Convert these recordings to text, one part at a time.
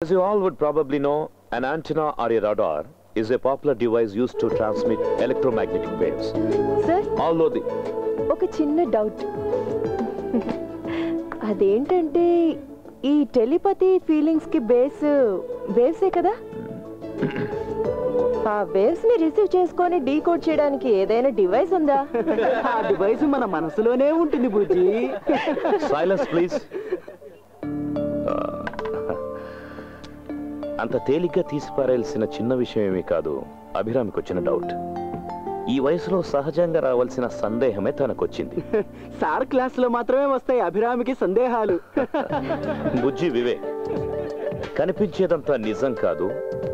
As you all would probably know, an antenna or a radar is a popular device used to transmit electromagnetic waves. Sir? Although the... ఒక చిన్న doubt. అదేంటంటే ఈ telepathy feelings కి base వేవ్సే కదా? ఆ waves ని receive చేసుకొని decode చేయడానికి ఏదైనా డివైస్ ఉందా? ఆ డివైస్ మన మనసులోనే ఉంటుంది బుజ్జి. Silence please. అంత తేలిగ్గా తీసిపారేయాల్సిన చిన్న విషయం ఏమీ కాదు అభిరామికి వచ్చిన డౌట్. ఈ వయసులో సహజంగా రావాల్సిన సందేహమే తనకొచ్చింది. సార్ క్లాస్ లో మాత్రమే వస్తాయి అభిరామికి సందేహాలు. బుజ్జి వివేక్, కనిపించేదంతా నిజం కాదు,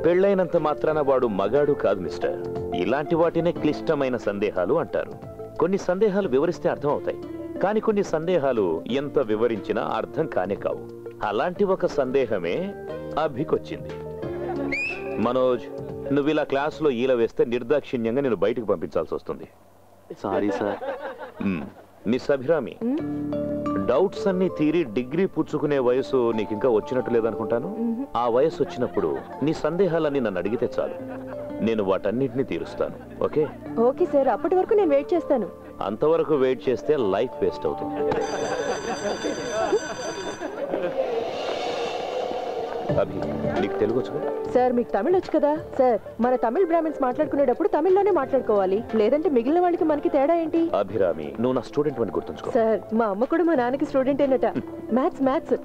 పెళ్ళైనంత మాత్రాన వాడు మగాడు కాదు మిస్టర్. ఇలాంటి వాటినే క్లిష్టమైన సందేహాలు అంటారు. కొన్ని సందేహాలు వివరిస్తే అర్థం అవుతాయి, కానీ కొన్ని సందేహాలు ఎంత వివరించినా అర్థం కానే కావు. అలాంటి ఒక సందేహమే అభికొచ్చింది. మనోజ్, నువ్వు ఇలా క్లాసులో ఈల వేస్తే నిర్దాక్షిణ్యంగా నేను బయటకు పంపించాల్సి వస్తుంది. Sorry sir. Miss Abhirami, doubts అన్ని తీరి డిగ్రీ పుచ్చుకునే వయసు నీకు ఇంకా వచ్చినట్టు లేదనుకుంటాను. ఆ వయసు వచ్చినప్పుడు నీ సందేహాలన్నీ నన్ను అడిగితే చాలు, నేను వాటన్నిటిని తీరుస్తాను. ఓకే? ఓకే సార్, అప్పటి వరకు నేను వెయిట్ చేస్తాను. అంతవరకు వెయిట్ చేస్తే లైఫ్ వేస్ట్ అవుతుంది. అభి, నీకు తెలుగు వచ్చు? సార్ మీకు తమిళ్ వచ్చు కదా? సార్ మన తమిళ్ బ్రాహ్మణ్స్ మాట్లాడుకునేటప్పుడు తమిళ్లోనే మాట్లాడుకోవాలి, లేదంటే మిగిలిన వాళ్ళకి మనకి తేడా ఏంటి? అభిరామి, నువ్వు నా స్టూడెంట్ అని గుర్తుంచుకో. సార్ మా అమ్మ కూడా మా నాన్నకి స్టూడెంట్ ఏనట. మ్యాథ్స్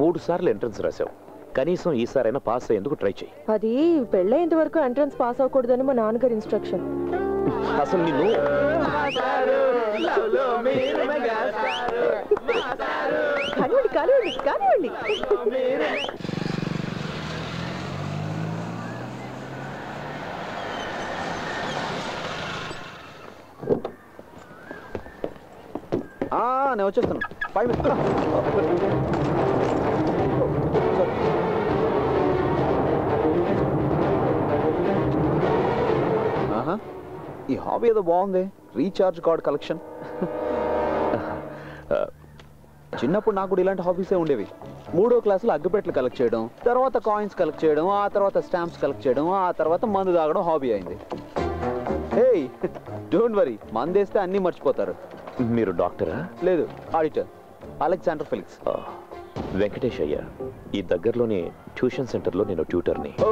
3 సార్లు ఎంట్రన్స్ రాశావు, కనీసం ఈసారైనా పాస్ అయ్యేందుకు ట్రై చేయి. అది పెళ్ళయ్యేంత వరకు ఎంట్రన్స్ పాస్ అవ్వకూడదని మా నాన్నగారి ఇన్స్ట్రక్షన్. అసలు నిన్ను కానివ్వండి కానివ్వండి కానివ్వండి. నేను వచ్చేస్తాను. 5 minutes. ఈ హాబీ ఏదో బాగుంది, రీఛార్జ్ కార్డ్ కలెక్షన్. చిన్నప్పుడు నాకు కూడా ఇలాంటి హాబీసే ఉండేవి. 3వ క్లాసులో అగ్గిపెట్లు కలెక్ట్ చేయడం, తర్వాత కాయిన్స్ కలెక్ట్ చేయడం, ఆ తర్వాత స్టాంప్స్ కలెక్ట్ చేయడం, ఆ తర్వాత మందు తాగడం హాబీ అయింది. హే డోంట్ వరీ, మందేస్తే అన్నీ మర్చిపోతారు. మీరు డాక్టరా? లేదు, ఆడిటర్ అలెగ్జాండర్ ఫెలిక్స్. వెంకటేష్ అయ్యా, ఈ దగ్గరలోని ట్యూషన్ సెంటర్లో నేను ట్యూటర్ని. Oh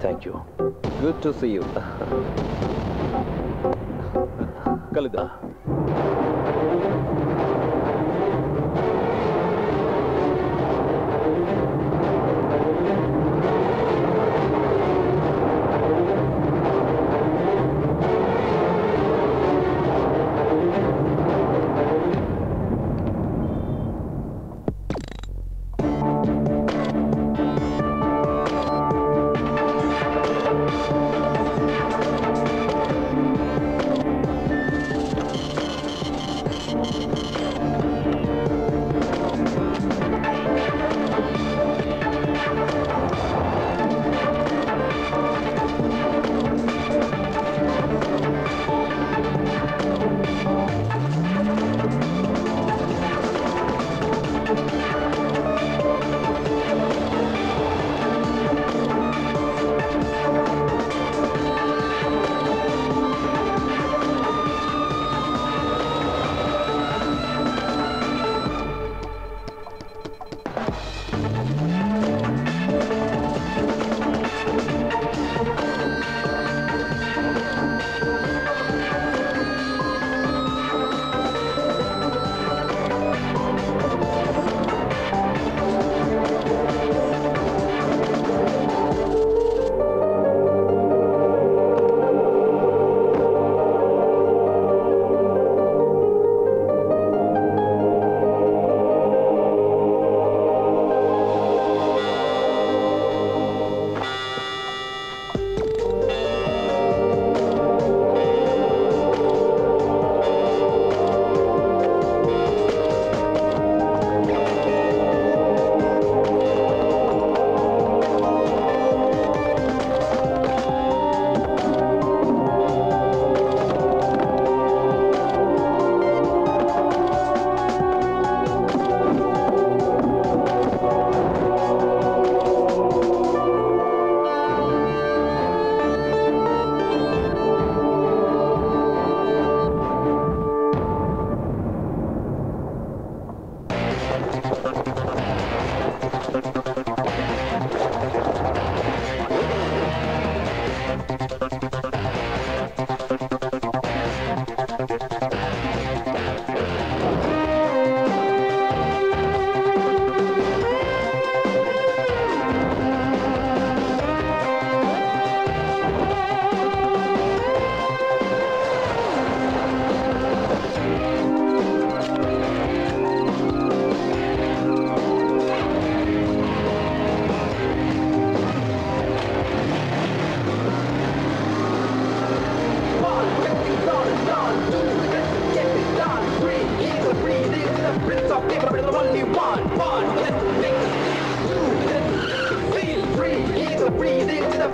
thank you. Good to see you. కలుద్దా.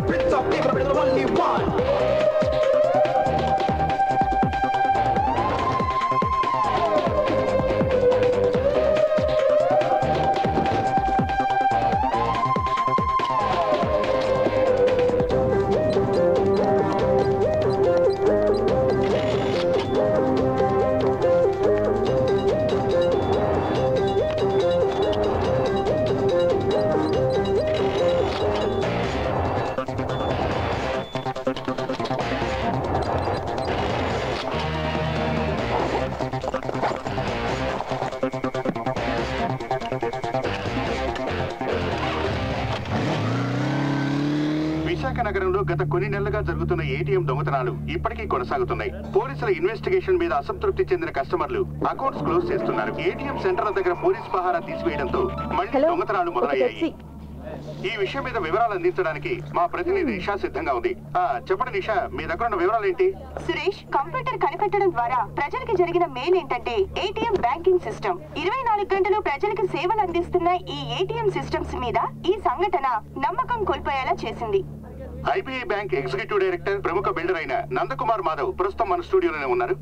Prince of Paper, the only one. Visakha నగరంలో గత కొన్ని నెలలుగా జరుగుతున్న ఏటీఎం దొంగతనాలు ఇప్పటికీ కొనసాగుతున్నాయి. పోలీసుల ఇన్వెస్టిగేషన్ మీద అసంతృప్తి చెందిన కస్టమర్లు అకౌంట్స్ క్లోజ్ చేస్తున్నారు. ఏటీఎం సెంటర్ల దగ్గర పోలీస్ పహారా తీసివేయడంతో మళ్లీ దొంగతనాలు మొదలయ్యాయి. ఈ విషయం మీద వివరాలు అందించడానికి మా ప్రతినిధి నిషా సిద్ధంగా ఉంది. చెప్పండి నిషా, మీ దగ్గర ఉన్న వివరాలు ఏంటి? సురేష్, కంప్యూటర్ కనిపెట్టడం ద్వారా ప్రజలకు జరిగిన మేలు ఏంటంటే ఏటీఎం బ్యాంకింగ్ సిస్టమ్ 24 గంటలు ప్రజలకు సేవలు అందిస్తున్న ఈ ఏటీఎం సిస్టమ్స్ మీద ఈ సంఘటన నమ్మకం కోల్పోయేలా చేసింది. ఐబీఐ బ్యాంక్ ఎగ్జిక్యూటివ్ డైరెక్టర్, ప్రముఖ బిల్డర్ అయిన నందకుమార్ మాధవ్ ప్రస్తుతం మన స్టూడియోలోనే ఉన్నారు.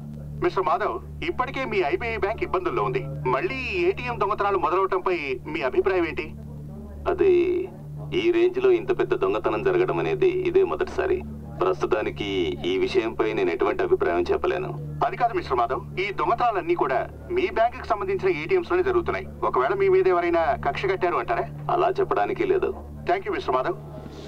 మిస్టర్ మాధవ్, ఇప్పటికే మీ ఐబీఐ బ్యాంక్ ఇబ్బందుల్లో ఉంది. మళ్ళీ ఏటీఎం దొంగతనాలు మొదలవటంపై మీ అభిప్రాయం ఏంటి? అది ఈ రేంజ్ లో ఇంత పెద్ద దొంగతనం జరగడం అనేది ఇదే మొదటిసారి. ప్రస్తుతానికి ఈ విషయంపై నేను ఎటువంటి అభిప్రాయం చెప్పలేను. అది కాదు మిస్టర్ మాధవ్, ఈ దొంగతనాలన్నీ కూడా మీ బ్యాంక్ కి సంబంధించిన ఏటీఎంస్ లోనే జరుగుతున్నాయి. ఒకవేళ మీ మీద ఎవరైనా కక్ష కట్టారు అంటారా? అలా చెప్పడానికి లేదు. Thank you mister Madhav.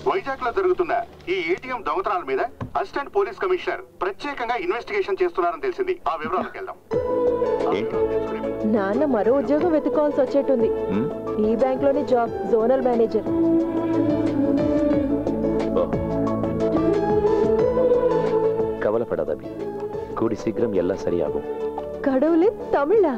Vizag లో జరుగుతున్న ఈ ఏటీఎం దొంగతనాల మీద అసిస్టెంట్ పోలీస్ కమిషనర్ ప్రత్యేకంగా ఇన్వెస్టిగేషన్ చేస్తున్నారని తెలిసింది. ఆ వివరాలకు వెళ్దాం. నాన్న మరో ఉద్యోగం వెతుక్కోవాల్సి వచ్చేట్టుంది. ఈ బ్యాంక్ లోనే జాబ్, జోనల్ మేనేజర్. கவலைப்படாதபி, கூடி சீக்கிரம் எல்லாம் சரியாகும். கடவுளே, தமிழா?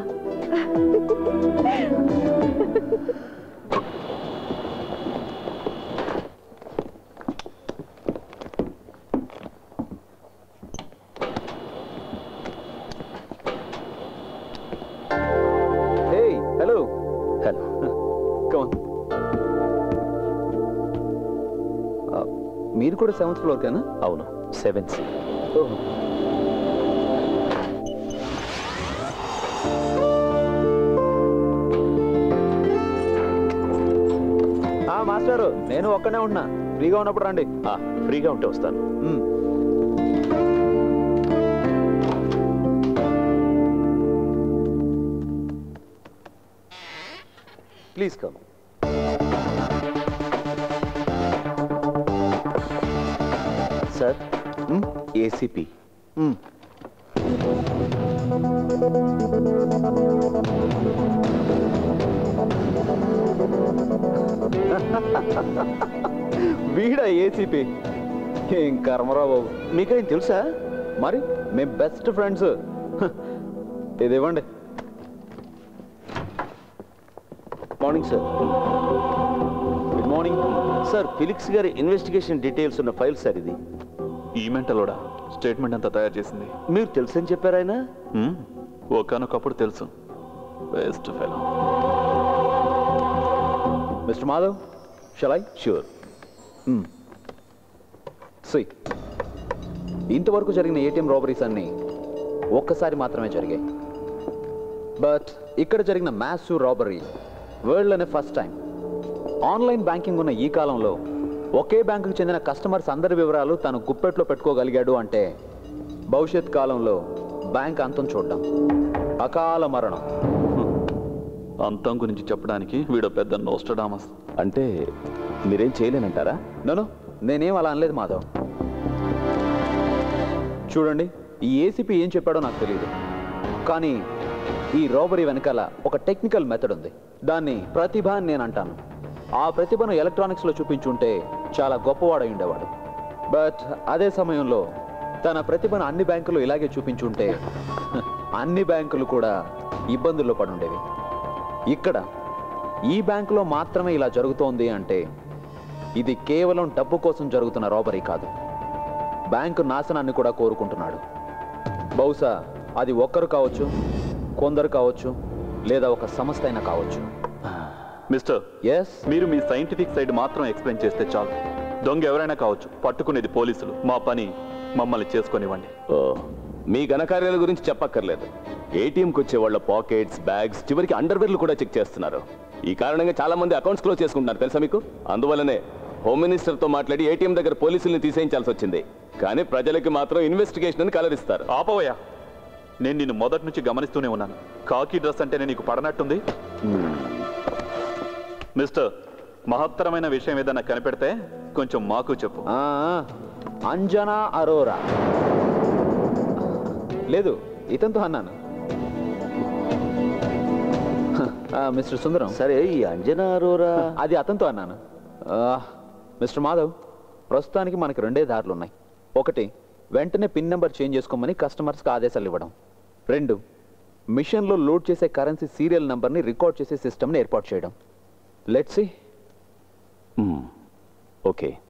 హలో హలో, కమ్ మీరు కూడా 7th ఫ్లోర్ కేనా? అవును, 7C. మాస్టారు, నేను ఒక్కనే ఉన్నా. ఫ్రీగా ఉన్నప్పుడు రండి. ఫ్రీగా ఉంటే వస్తాను. Please come. Sir, ACP. వీడా ఏసీపీ? ఏం కర్మరా బాబు, మీకేం తెలుసా? మరి మేము బెస్ట్ ఫ్రెండ్స్. ఇది ఇవ్వండి. Morning sir. Good morning sir. Felix గారి ఇన్వెస్టిగేషన్ డీటెయిల్స్ ఉన్న ఫైల్ సార్ ఇది. ఈ మెంటలోడా స్టేట్మెంట్ అంతా తయారు చేసింది. మీరు తెలుసని చెప్పారు ఆయన? ఒకనొకప్పుడు తెలుసు. Best fellow. Mister Madhav, shall I? Sure. ఇంతవరకు జరిగిన ఏటీఎం రాబరీస్ అన్నీ ఒక్కసారి మాత్రమే జరిగాయి. బట్ ఇక్కడ జరిగిన మ్యాసివ్ రాబరీ వరల్డ్లోనే ఫస్ట్ టైం. ఆన్లైన్ బ్యాంకింగ్ ఉన్న ఈ కాలంలో ఒకే బ్యాంకుకు చెందిన కస్టమర్స్ అందరి వివరాలు తను గుప్పెట్లో పెట్టుకోగలిగాడు అంటే భవిష్యత్ కాలంలో బ్యాంక్ అంతం చూడడం, అకాల మరణం. అంతం గురించి చెప్పడానికి వీడో పెద్ద నోస్టడామస్. అంటే మీరేం చేయలేనంటారా? నో, నేనేం అలా అనలేదు మాధవ్. చూడండి, ఈ ఏసీపీ ఏం చెప్పాడో నాకు తెలియదు, కానీ ఈ రాబరీ వెనకాల ఒక టెక్నికల్ మెథడ్ ఉంది. దాన్ని ప్రతిభ అని నేను అంటాను. ఆ ప్రతిభను ఎలక్ట్రానిక్స్లో చూపించుంటే చాలా గొప్పవాడై ఉండేవాడు. బట్ అదే సమయంలో తన ప్రతిభను అన్ని బ్యాంకులు ఇలాగే చూపించుంటే అన్ని బ్యాంకులు కూడా ఇబ్బందుల్లో పడి ఉండేవి. ఇక్కడ ఈ బ్యాంకులో మాత్రమే ఇలా జరుగుతోంది అంటే ఇది కేవలం డబ్బు కోసం జరుగుతున్న రాబరీ కాదు, బ్యాంకు నాశనాన్ని కూడా కోరుకుంటున్నాడు. బహుశా అది ఒక్కరు కావచ్చు, కొందరు కావచ్చు, లేదా ఒక సంస్థ అయినా కావచ్చు. మిస్టర్, ఎస్, మీరు మీ సైంటిఫిక్ సైడ్ మాత్రం ఎక్స్ప్లెయిన్ చేస్తే చాలు. దొంగ ఎవరైనా కావచ్చు, పట్టుకునేది పోలీసులు. మా పని మమ్మల్ని చేసుకొనివ్వండి. ఓ, మీ ఘనకార్యాల గురించి చెప్పక్కర్లేదు. ఏటీఎంకి వచ్చే వాళ్ళ పాకెట్స్, బ్యాగ్స్, చివరికి అండర్వేర్లు కూడా చెక్ చేస్తున్నారు. ఈ కారణంగా చాలా మంది అకౌంట్స్ క్లోజ్ చేసుకుంటున్నారు, తెలుసా మీకు? అందువల్లనే హోమ్ మినిస్టర్తో మాట్లాడి ఏటీఎం దగ్గర పోలీసుల్ని తీసేయించాల్సి వచ్చింది. కానీ ప్రజలకి మాత్రం ఇన్వెస్టిగేషన్ అని కలరిస్తారు. ఆపవయ్యా, నేను నిన్ను మొదటి నుంచి గమనిస్తూనే ఉన్నాను. కాకి డ్రెస్ అంటేనే నీకు పడనట్టుంది. మిస్టర్, మహత్తరమైన విషయం ఏదైనా కనిపెడితే కొంచెం మాకు చెప్పు. అంజనా అరోరా. లేదు, ఇతనితో అన్నాను. మిస్టర్ సుందరం. సరే, ఈ అంజనా అరోరా అది అతనితో అన్నాను. మిస్టర్ మాధవ్, ప్రస్తుతానికి మనకి 2 దారులు ఉన్నాయి. 1, వెంటనే పిన్ నెంబర్ చేంజ్ చేసుకోమని కస్టమర్స్కి ఆదేశాలు ఇవ్వడం. 2, మిషన్లో లోడ్ చేసే కరెన్సీ సీరియల్ నెంబర్ని రికార్డ్ చేసే సిస్టమ్ని ఏర్పాటు చేయడం. Let's see. ఓకే.